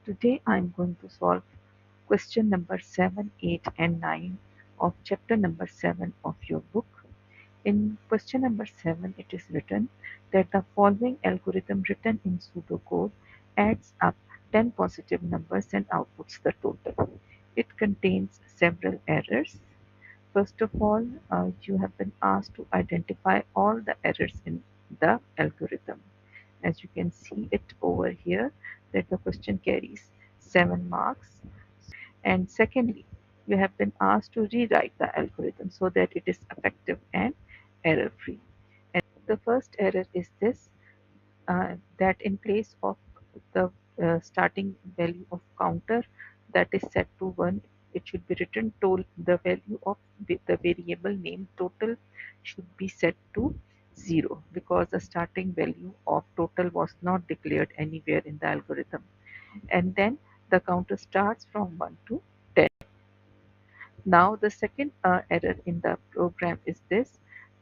Today I am going to solve question number 7, 8 and 9 of chapter number 7 of your book. In question number 7 it is written that the following algorithm written in pseudocode adds up 10 positive numbers and outputs the total. It contains several errors. First of all, you have been asked to identify all the errors in the algorithm. As you can see it over here, that the question carries 7 marks. And secondly, you have been asked to rewrite the algorithm so that it is effective and error free. And the first error is this, that in place of the starting value of counter that is set to 1, it should be written the value of the variable name total should be set to 0, because the starting value of total was not declared anywhere in the algorithm. And then the counter starts from 1 to 10. Now the second error in the program is this,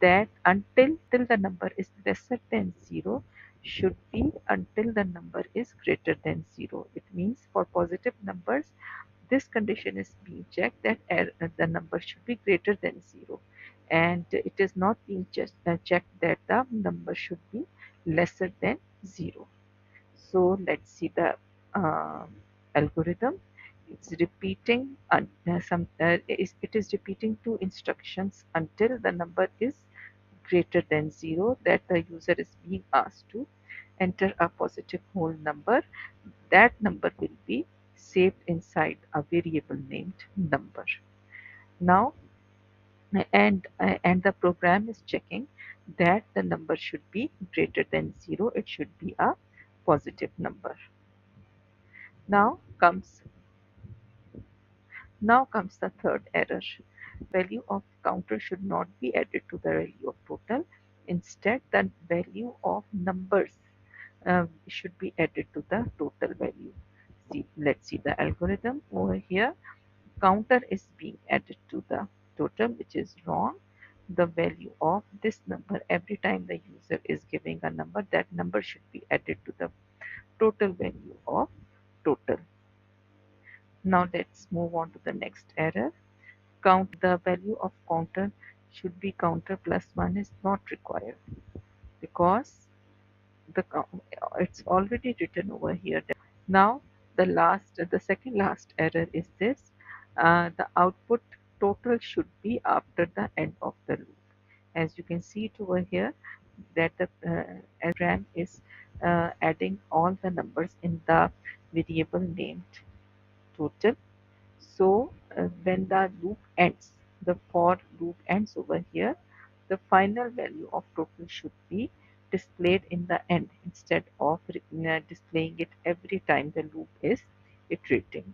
that until the number is lesser than 0 should be until the number is greater than 0. It means for positive numbers this condition is being checked that the number should be greater than 0, and it is not being checked that the number should be lesser than 0. So let's see the uh, algorithm. It's repeating it is repeating two instructions until the number is greater than 0, that the user is being asked to enter a positive whole number. That number will be saved inside a variable named number. Now, and the program is checking that the number should be greater than 0. It should be a positive number. Now comes the third error. Value of counter should not be added to the value of total. Instead, the value of numbers should be added to the total value. Let's see the algorithm over here. Counter is being added to the total, which is wrong. The value of this number, every time the user is giving a number, that number should be added to the total value of total. Now let's move on to the next error. The value of counter should be counter plus 1 is not required, because it's already written over here. Now the second last error is this, the output total should be after the end of the loop. As you can see it over here, that the program is adding all the numbers in the variable named total. So when the loop ends, the for loop ends over here, the final value of total should be displayed in the end instead of displaying it every time the loop is iterating.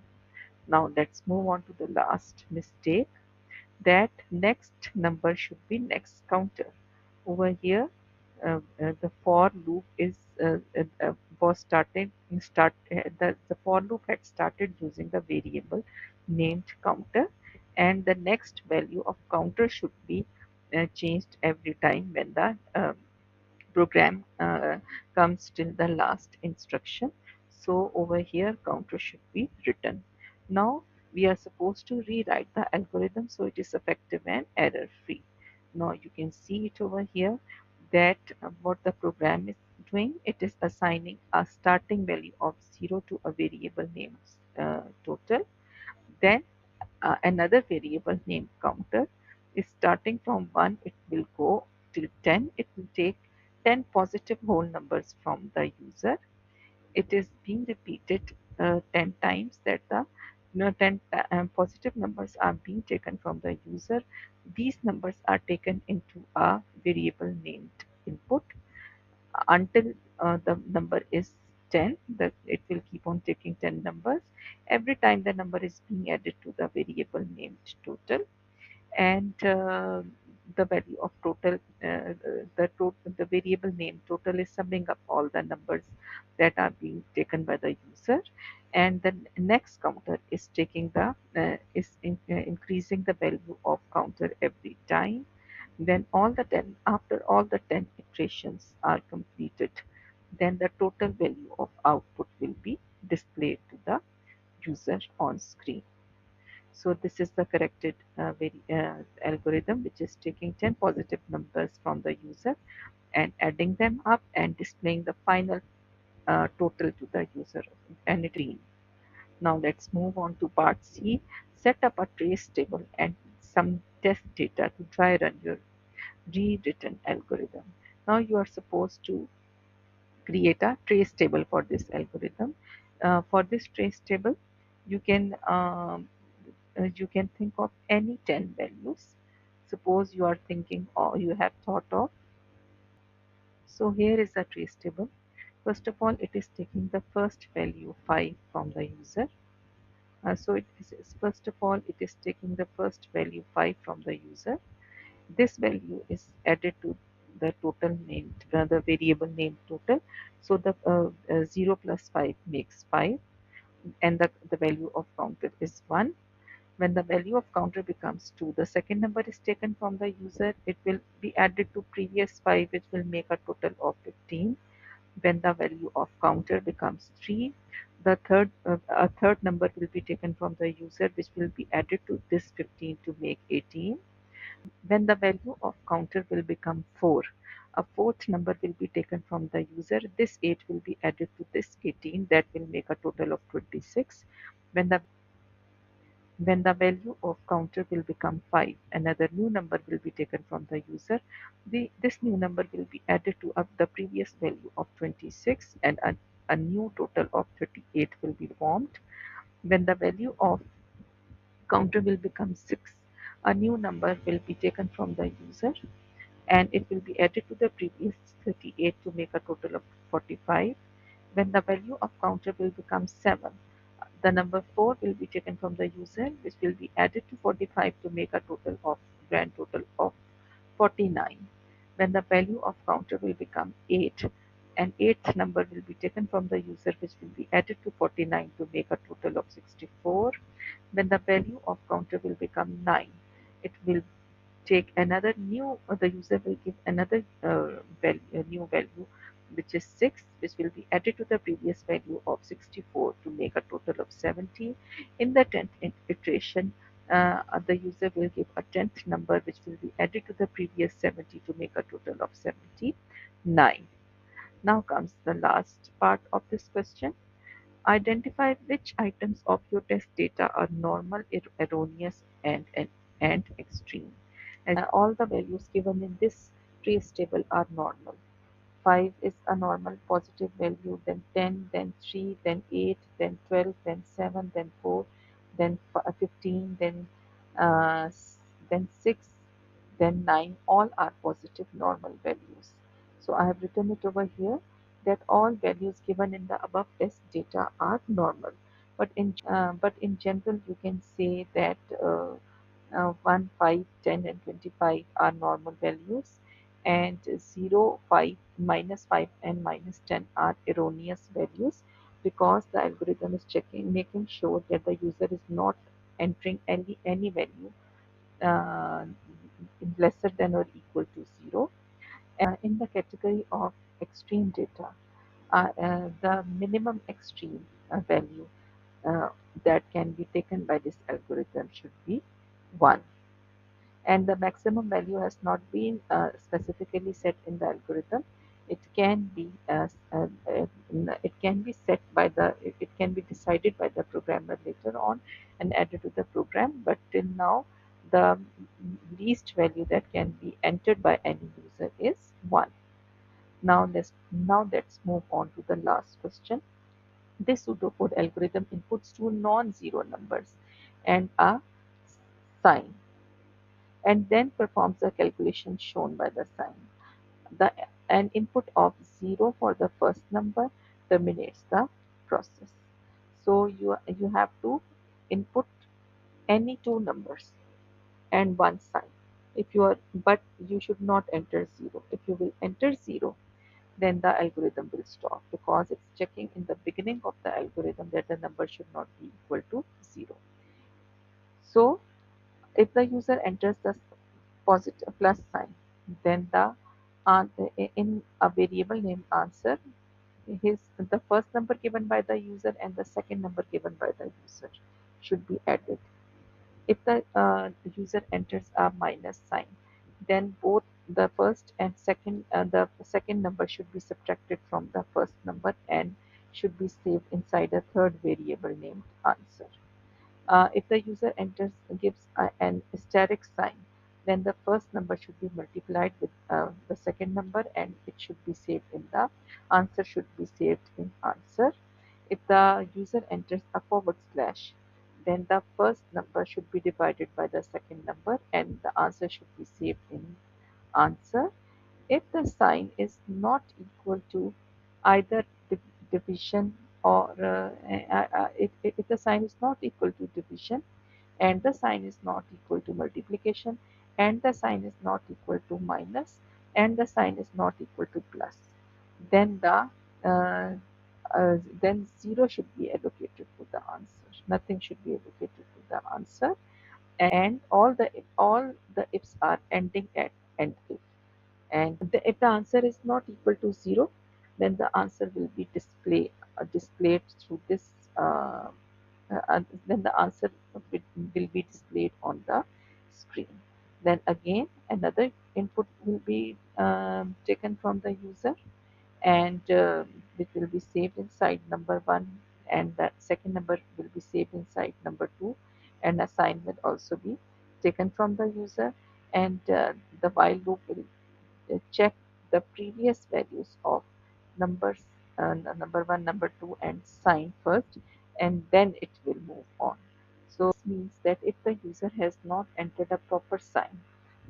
Now let's move on to the last mistake, that next number should be next counter. Over here, the for loop is was started start the for loop had started using the variable named counter, and the next value of counter should be changed every time when the program comes till the last instruction. So over here counter should be written. Now we are supposed to rewrite the algorithm so it is effective and error free. Now you can see it over here, that what the program is doing, it is assigning a starting value of 0 to a variable named total. Then another variable named counter is starting from 1, it will go till 10. It will take 10 positive whole numbers from the user. It is being repeated 10 times, that the 10 positive numbers are being taken from the user. These numbers are taken into a variable named input until the number is 10. That it will keep on taking 10 numbers every time the number is being added to the variable named total. And the value of total, the variable name total is summing up all the numbers that are being taken by the user, and the next counter is taking the increasing the value of counter every time. Then after all the 10 iterations are completed, then the total value of output will be displayed to the user on screen. So this is the corrected algorithm, which is taking 10 positive numbers from the user and adding them up and displaying the final total to the user, and it is. Now let's move on to part C. Set up a trace table and some test data to try run your rewritten algorithm. Now you are supposed to create a trace table for this algorithm. For this trace table, you can you can think of any 10 values. Suppose you are thinking or you have thought of. So here is a trace table. First of all, it is taking the first value 5 from the user. So it is, first of all, it is taking the first value 5 from the user. This value is added to the total named, the variable named total. So the 0 plus 5 makes 5, and the value of counter is 1. When the value of counter becomes 2, the second number is taken from the user. It will be added to previous 5, which will make a total of 15. When the value of counter becomes 3, the a third number will be taken from the user, which will be added to this 15 to make 18. When the value of counter will become 4, a fourth number will be taken from the user. This 8 will be added to this 18, that will make a total of 26. When the value of counter will become 5, another new number will be taken from the user. This new number will be added to the previous value of 26, and a new total of 38 will be formed. When the value of counter will become 6, a new number will be taken from the user, and it will be added to the previous 38 to make a total of 45. When the value of counter will become 7, the number 4 will be taken from the user, which will be added to 45 to make a grand total of 49. When the value of counter will become 8, an eighth number will be taken from the user, which will be added to 49 to make a total of 64. When the value of counter will become 9, it will take another new, the user will give another new value, which is 6, which will be added to the previous value of 64 to make a total of 70. In the 10th iteration, the user will give a 10th number, which will be added to the previous 70 to make a total of 79. Now comes the last part of this question. Identify which items of your test data are normal, erroneous, and extreme. All the values given in this trace table are normal. 5 is a normal positive value, then 10, then 3, then 8, then 12, then 7, then 4, then 15, uh, then 6, then 9. All are positive normal values. So I have written it over here that all values given in the above test data are normal. But in general, you can say that 1, 5, 10, and 25 are normal values, and 0, 5, -5, and -10 are erroneous values, because the algorithm is making sure that the user is not entering any value uh, lesser than or equal to 0. In the category of extreme data, the minimum extreme value uh, that can be taken by this algorithm should be 1, and the maximum value has not been specifically set in the algorithm. It can be it can be set by it can be decided by the programmer later on and added to the program, but till now the least value that can be entered by any user is 1. Now let's move on to the last question. This pseudocode algorithm inputs two non-zero numbers and a sign, and then performs the calculation shown by the sign. The An input of 0 for the first number terminates the process. So you have to input any two numbers and one sign. If you are But you should not enter 0. If you will enter 0, then the algorithm will stop, because it's checking in the beginning of the algorithm that the number should not be equal to 0. So if the user enters the positive plus sign, then the in a variable name answer, the first number given by the user and the second number given by the user should be added. If the user enters a minus sign, then both the first and second number should be subtracted from the first number and should be saved inside a third variable named answer. If the user gives an asterisk sign, then the first number should be multiplied with the second number and it should be saved in the answer should be saved in answer. If the user enters a forward slash, then the first number should be divided by the second number and the answer should be saved in answer. If the sign is not equal to either division or if the sign is not equal to division and the sign is not equal to multiplication and the sign is not equal to minus and the sign is not equal to plus, then uh, then zero should be allocated to the answer. Nothing should be allocated to the answer, and all the ifs are ending at end if. And if the answer is not equal to 0, then the answer will be displayed through this. Uh, then the answer will be displayed on the screen. Then again, another input will be taken from the user and which will be saved inside number 1 and the second number will be saved inside number 2 and a sign will also be taken from the user and the while loop will check the previous values of numbers number 1, number 2 and sign first and then it will move on. So this means that if the user has not entered a proper sign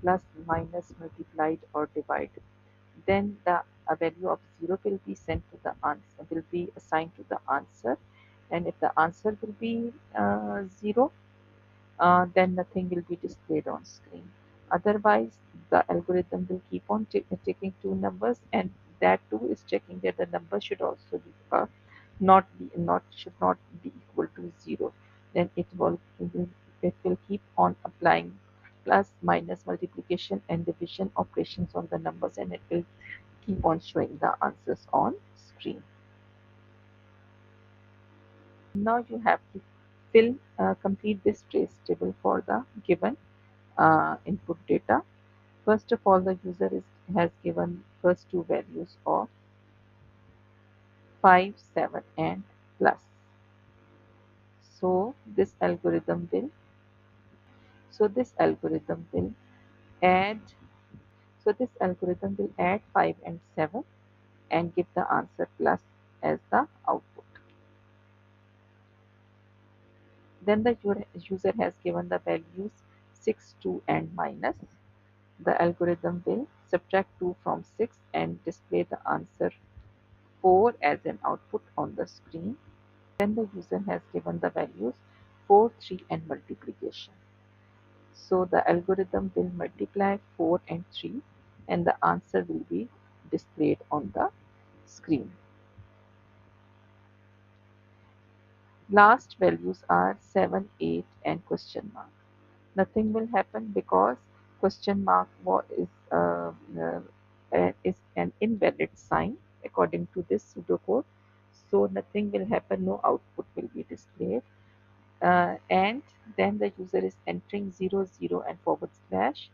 plus, minus, multiplied or divide, then the a value of 0 will be sent to the answer will be assigned to the answer, and if the answer will be 0, then nothing will be displayed on screen. Otherwise, the algorithm will keep on taking two numbers, and that too is checking that the number should also be not should not be equal to 0. Then it will keep on applying plus, minus, multiplication, and division operations on the numbers, and it will keep on showing the answers on screen. Now you have to complete this trace table for the given input data. First of all, the user has given first two values of 5, 7 and plus. So this algorithm will this algorithm will add this algorithm will add 5 and 7 and give the answer plus as the output. Then the user has given the values 6, 2 and minus. The algorithm will subtract 2 from 6 and display the answer 4 as an output on the screen. Then the user has given the values 4, 3 and multiplication. So the algorithm will multiply 4 and 3 and the answer will be displayed on the screen. Last values are 7, 8 and question mark. Nothing will happen because question mark is an invalid sign according to this pseudocode. So nothing will happen, no output will be displayed. And then the user is entering 0, 0 and forward slash.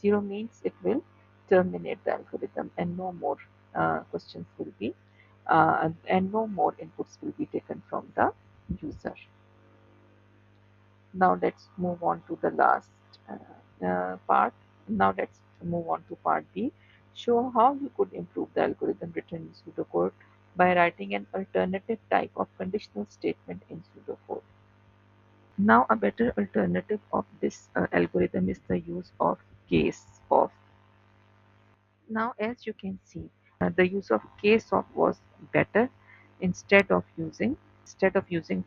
0 means it will terminate the algorithm and no more questions will be and no more inputs will be taken from the user. Now let's move on to the last part. Now let's move on to part B. Show how you could improve the algorithm written in pseudocode by writing an alternative type of conditional statement in pseudocode. Now a better alternative of this algorithm is the use of case of. Now as you can see, the use of case of was better instead of using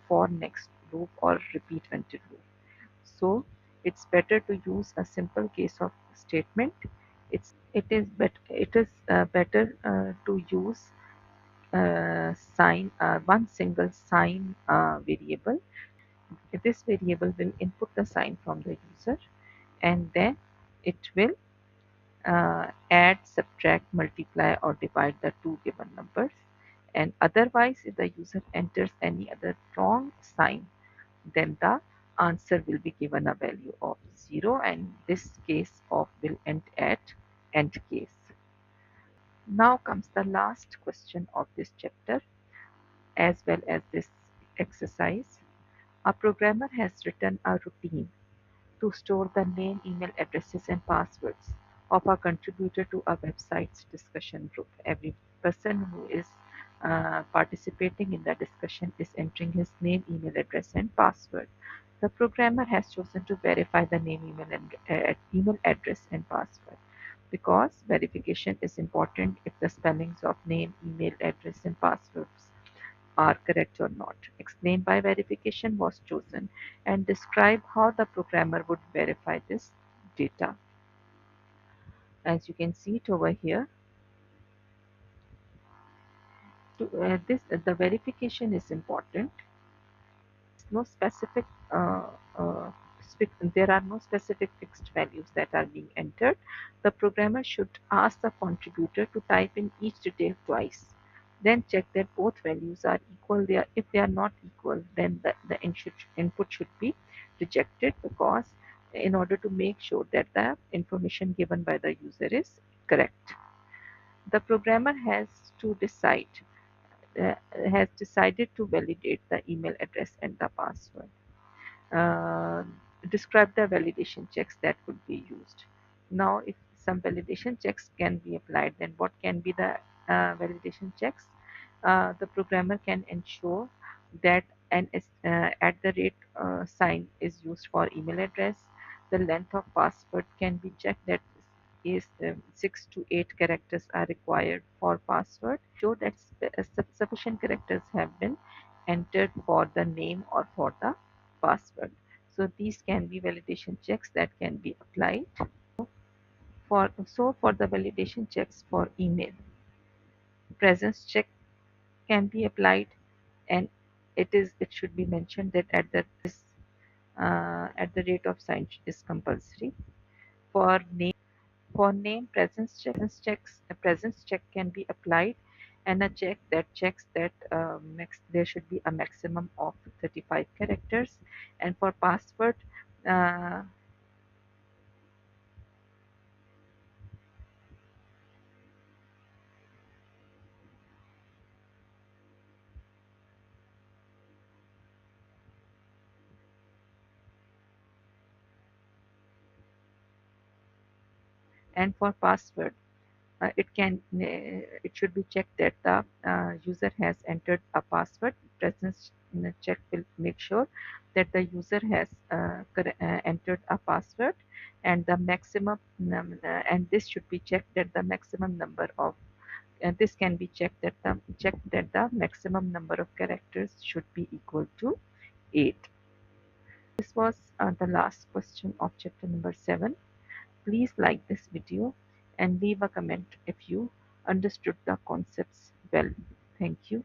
for next loop or repeat until loop. So it's better to use a simple case of statement. It is better to use one single sign variable. This variable will input the sign from the user and then it will add, subtract, multiply or divide the two given numbers And otherwise, if the user enters any other wrong sign, then the answer will be given a value of 0, and this case of will end at end case. Now comes the last question of this chapter as well as this exercise. A programmer has written a routine to store the name, email addresses, and passwords of a contributor to a website's discussion group. Every person who is participating in the discussion is entering his name, email address, and password. The programmer has chosen to verify the name, email address, and password because verification is important if the spellings of name, email address, and passwords are correct or not. Explain why verification was chosen and describe how the programmer would verify this data. As you can see it over here, the verification is important. No specific there are no specific fixed values that are being entered. The programmer should ask the contributor to type in each detail twice. Then check that both values are equal. If they are not equal, then the input should be rejected because in order to make sure that the information given by the user is correct. The programmer uh, has decided to validate the email address and the password. uh, Describe the validation checks that could be used. Now, if some validation checks can be applied, then what can be the validation checks? The programmer can ensure that an at the rate sign is used for email address. The length of password can be checked that is 6 to 8 characters are required for password. Show that sufficient characters have been entered for the name or for the password. So these can be validation checks that can be applied. For the validation checks for email, presence check can be applied, and it should be mentioned that at the rate of sign is compulsory. For name presence checks, a presence check can be applied, and a check that checks that there should be a maximum of 35 characters. And for password, uh, and for password, it should be checked that the user has entered a password. Presence check will make sure that the user has entered a password, and the maximum and this should be checked that the maximum number of this can be checked that the maximum number of characters should be equal to 8. This was the last question of chapter number 7. Please like this video and leave a comment if you understood the concepts well. Thank you.